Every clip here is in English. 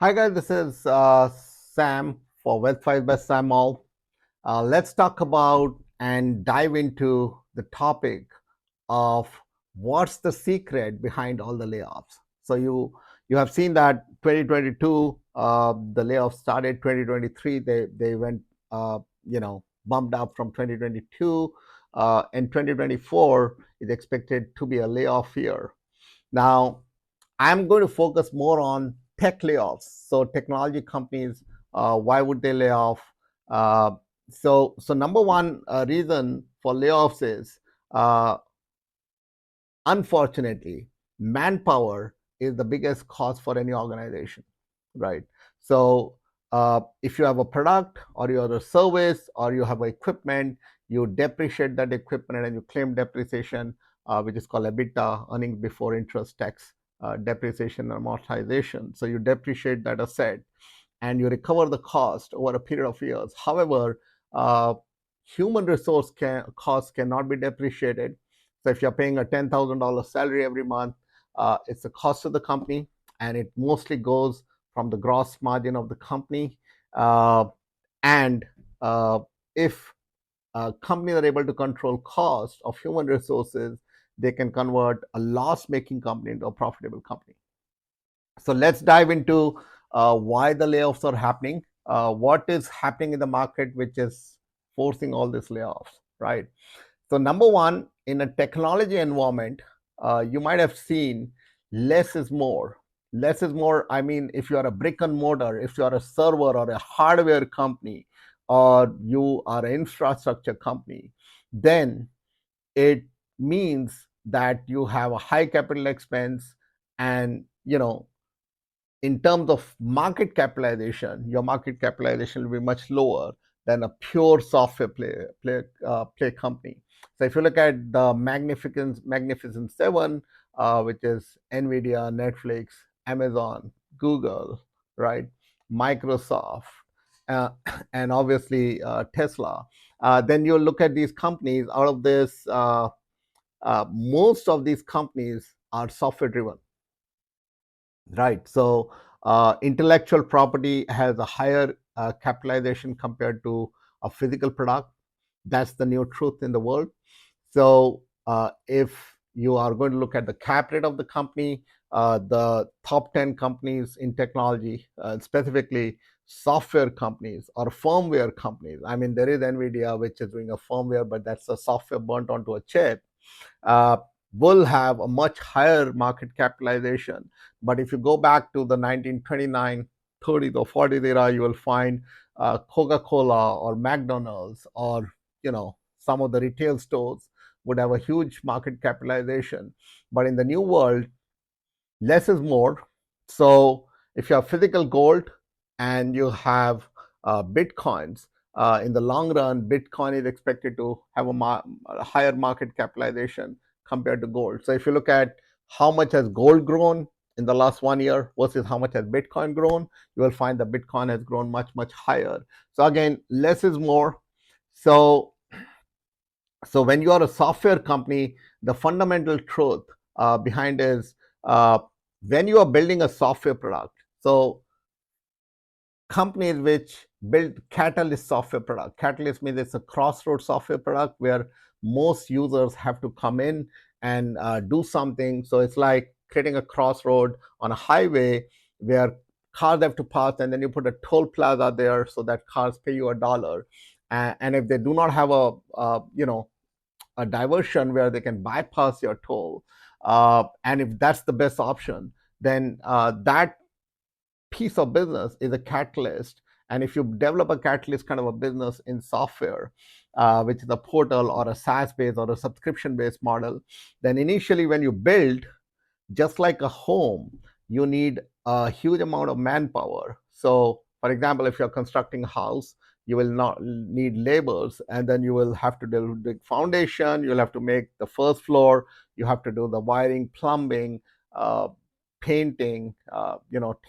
Hi guys, this is Sam for Website by Sam All. Let's talk about and dive into the topic of what's the secret behind all the layoffs. So you have seen that 2022 the layoffs started. 2023 they went bumped up from 2022, and 2024 is expected to be a layoff year. Now I'm going to focus more on tech layoffs. So technology companies, why would they lay off? Uh, so number one reason for layoffs is, uh, unfortunately, manpower is the biggest cost for any organization, right? So if you have a product or you have a service or you have equipment, you depreciate that equipment and you claim depreciation, which is called EBITDA, earnings before interest, tax, depreciation, and amortization. So you depreciate that asset and you recover the cost over a period of years. However, uh, human resource costs cannot be depreciated. So if you're paying a $10,000 salary every month, it's the cost of the company, and it mostly goes from the gross margin of the company. Uh, and if companies are able to control cost of human resources, they can convert a loss-making company into a profitable company. So let's dive into why the layoffs are happening. What is happening in the market which is forcing all these layoffs, right? So number one, in a technology environment, you might have seen less is more. Less is more. I mean, if you are a brick and mortar, if you are a server or a hardware company, or you are an infrastructure company, then it means that you have a high capital expense, and in terms of market capitalization, your market capitalization will be much lower than a pure software play company. So if you look at the Magnificent Seven, which is Nvidia, Netflix, Amazon, Google, right, Microsoft, uh, and obviously Tesla, then you look at these companies. Out of this, most of these companies are software driven. Right. So intellectual property has a higher capitalization compared to a physical product. That's the new truth in the world. So if you are going to look at the cap rate of the company, the top 10 companies in technology, specifically software companies or firmware companies. I mean, there is NVIDIA, which is doing a firmware, but that's a software burnt onto a chip, uh, will have a much higher market capitalization. But if you go back to the 1929, 30s or 40s era, you will find Coca-Cola or McDonald's or some of the retail stores would have a huge market capitalization. But in the new world, less is more. So if you have physical gold and you have bitcoins, in the long run, Bitcoin is expected to have a higher market capitalization compared to gold. So if you look at how much has gold grown in the last 1 year versus how much has Bitcoin grown, you will find that Bitcoin has grown much, much higher. So again, less is more. So when you are a software company, the fundamental truth behind is, uh, when you are building a software product. So companies which build Catalyst software product. Catalyst means it's a crossroad software product where most users have to come in and do something. So it's like creating a crossroad on a highway where cars have to pass, and then you put a toll plaza there so that cars pay you $1. And if they do not have a diversion where they can bypass your toll, and if that's the best option, then that piece of business is a catalyst. And if you develop a catalyst kind of a business in software, which is a portal or a SaaS based or a subscription based model, then initially when you build, just like a home, you need a huge amount of manpower. So, for example, if you're constructing a house, you will not need laborers, and then you will have to do the foundation. You'll have to make the first floor. You have to do the wiring, plumbing, uh, painting,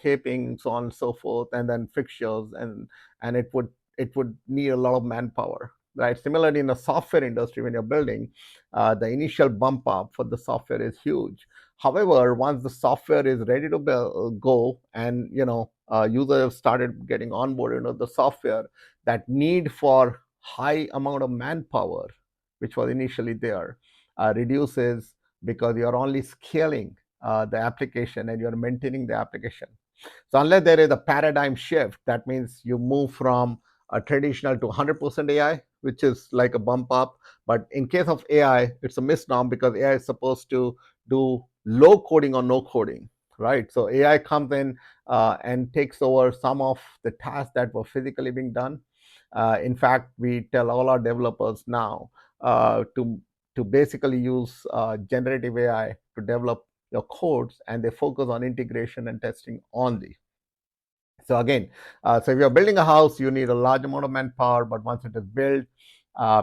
taping, so on and so forth, and then fixtures, and it would need a lot of manpower. Right. Similarly, in the software industry, when you're building, the initial bump up for the software is huge. However, once the software is ready to go, and users have started getting onboarded into the software, that need for high amount of manpower, which was initially there, reduces, because you're only scaling the application and you're maintaining the application. So unless there is a paradigm shift, that means you move from a traditional to 100% AI, which is like a bump up. But in case of AI, it's a misnomer, because AI is supposed to do low coding or no coding, right? So AI comes in and takes over some of the tasks that were physically being done. In fact, we tell all our developers now to basically use generative AI to develop your codes, and they focus on integration and testing only. So again, so if you're building a house, you need a large amount of manpower, but once it is built,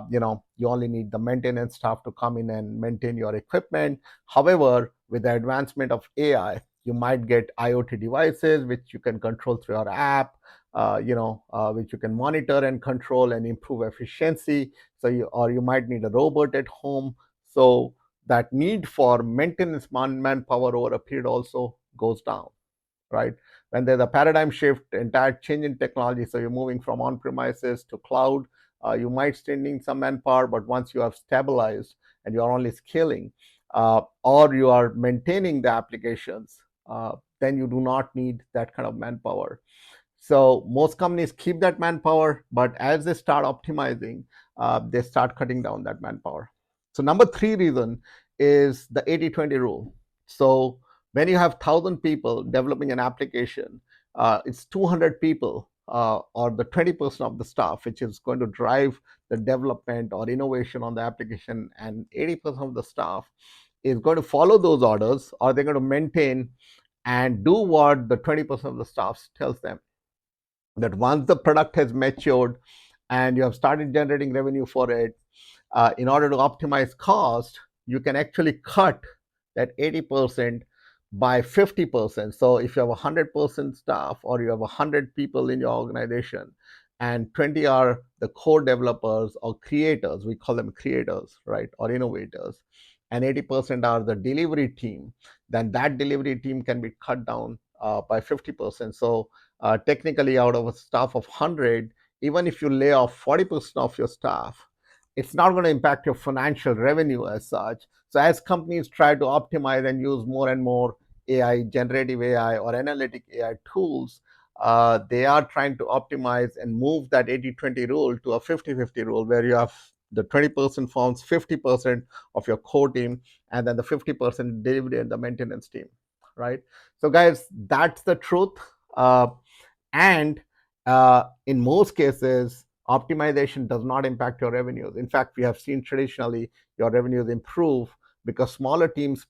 you only need the maintenance staff to come in and maintain your equipment. However, with the advancement of AI, you might get IoT devices which you can control through your app, which you can monitor and control and improve efficiency. Or you might need a robot at home. So that need for maintenance manpower over a period also goes down, right? When there's a paradigm shift, entire change in technology, so you're moving from on-premises to cloud, you might still need some manpower, but once you have stabilized and you're only scaling, or you are maintaining the applications, then you do not need that kind of manpower. So most companies keep that manpower, but as they start optimizing, they start cutting down that manpower. So number three reason is the 80-20 rule. So when you have 1,000 people developing an application, it's 200 people or the 20% of the staff, which is going to drive the development or innovation on the application, and 80% of the staff is going to follow those orders, or they're going to maintain and do what the 20% of the staff tells them. That once the product has matured and you have started generating revenue for it, in order to optimize cost, you can actually cut that 80% by 50%. So if you have 100% staff, or you have 100 people in your organization, and 20 are the core developers or creators, we call them creators, right, or innovators, and 80% are the delivery team, then that delivery team can be cut down by 50%. So technically, out of a staff of 100, even if you lay off 40% of your staff, it's not going to impact your financial revenue as such. So as companies try to optimize and use more and more AI, generative AI or analytic AI tools, they are trying to optimize and move that 80-20 rule to a 50-50 rule, where you have the 20% forms 50% of your core team, and then the 50% delivery and the maintenance team, right? So guys, that's the truth. And in most cases, optimization does not impact your revenues. In fact, we have seen traditionally your revenues improve, because smaller teams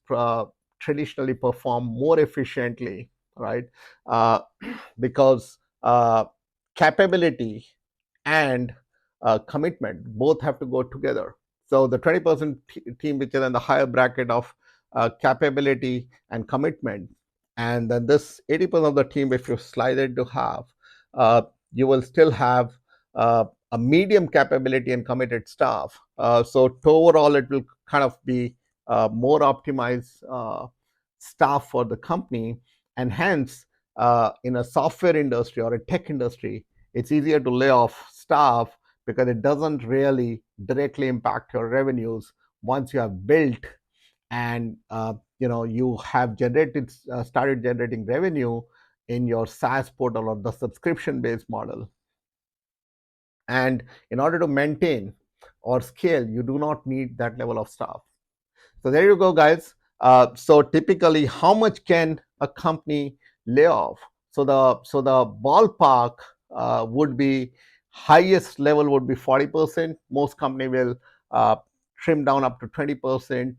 traditionally perform more efficiently, right? Uh, because capability and commitment both have to go together. So the 20% team, which is in the higher bracket of capability and commitment, and then this 80% of the team, if you slide it to half, uh, you will still have a medium capability and committed staff. So to overall, it will kind of be more optimized staff for the company, and hence, in a software industry or a tech industry, it's easier to lay off staff, because it doesn't really directly impact your revenues once you have built and you have started generating revenue in your SaaS portal or the subscription based model. And in order to maintain or scale, you do not need that level of staff. So there you go, guys. So typically, how much can a company lay off? So the ballpark would be, highest level would be 40%. Most company will uh, trim down up to 20%,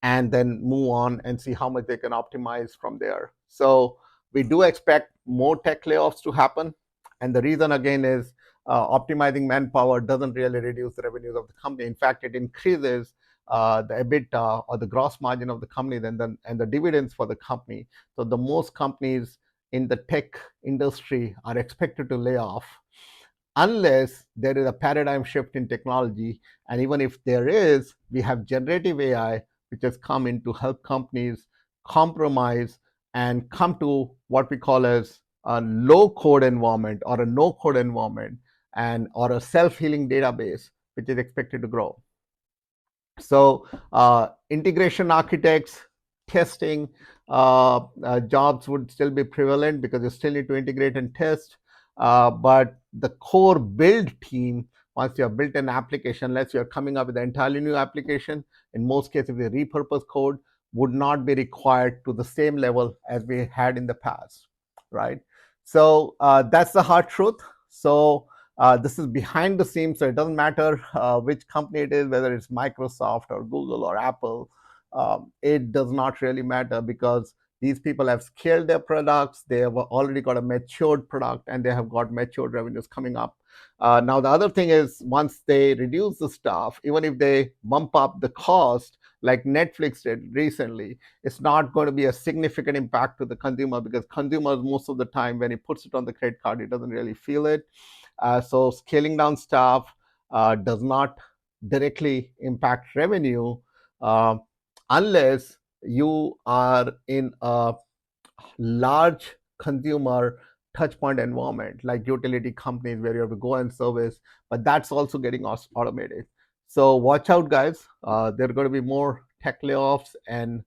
and then move on and see how much they can optimize from there. So we do expect more tech layoffs to happen. And the reason again is, optimizing manpower doesn't really reduce the revenues of the company. In fact, it increases the EBITDA or the gross margin of the company, and the dividends for the company. So the most companies in the tech industry are expected to lay off, unless there is a paradigm shift in technology. And even if there is, we have generative AI, which has come in to help companies compromise and come to what we call as a low code environment or a no code environment, and or a self-healing database which is expected to grow. So integration architects, testing jobs would still be prevalent because you still need to integrate and test. But the core build team, once you have built an application, unless you're coming up with an entirely new application, in most cases, the repurposed code would not be required to the same level as we had in the past, right? So that's the hard truth. So this is behind the scenes, so it doesn't matter which company it is, whether it's Microsoft or Google or Apple. It does not really matter because these people have scaled their products, they have already got a matured product, and they have got matured revenues coming up. Now, the other thing is once they reduce the staff, even if they bump up the cost, like Netflix did recently, it's not going to be a significant impact to the consumer because consumers, most of the time, when he puts it on the credit card, he doesn't really feel it. So scaling down staff does not directly impact revenue uh, unless you are in a large consumer touchpoint environment like utility companies where you have to go and service, but that's also getting automated. So watch out, guys. There are going to be more tech layoffs and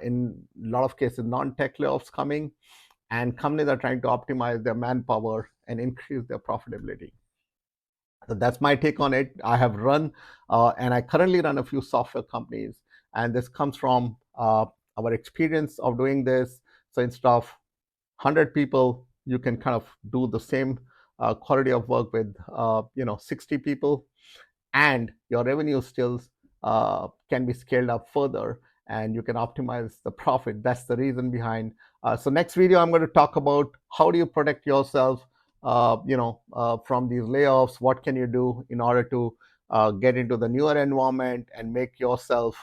in a lot of cases non-tech layoffs coming, and companies are trying to optimize their manpower and increase their profitability. So that's my take on it. I have run and I currently run a few software companies, and this comes from our experience of doing this. So instead of 100 people, you can kind of do the same quality of work with 60 people, and your revenue still can be scaled up further, and you can optimize the profit. That's the reason behind. So next video, I'm going to talk about how do you protect yourself, from these layoffs. What can you do in order to get into the newer environment and make yourself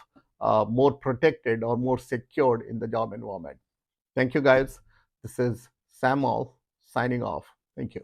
more protected or more secured in the job environment. Thank you, guys. This is Sam All signing off. Thank you.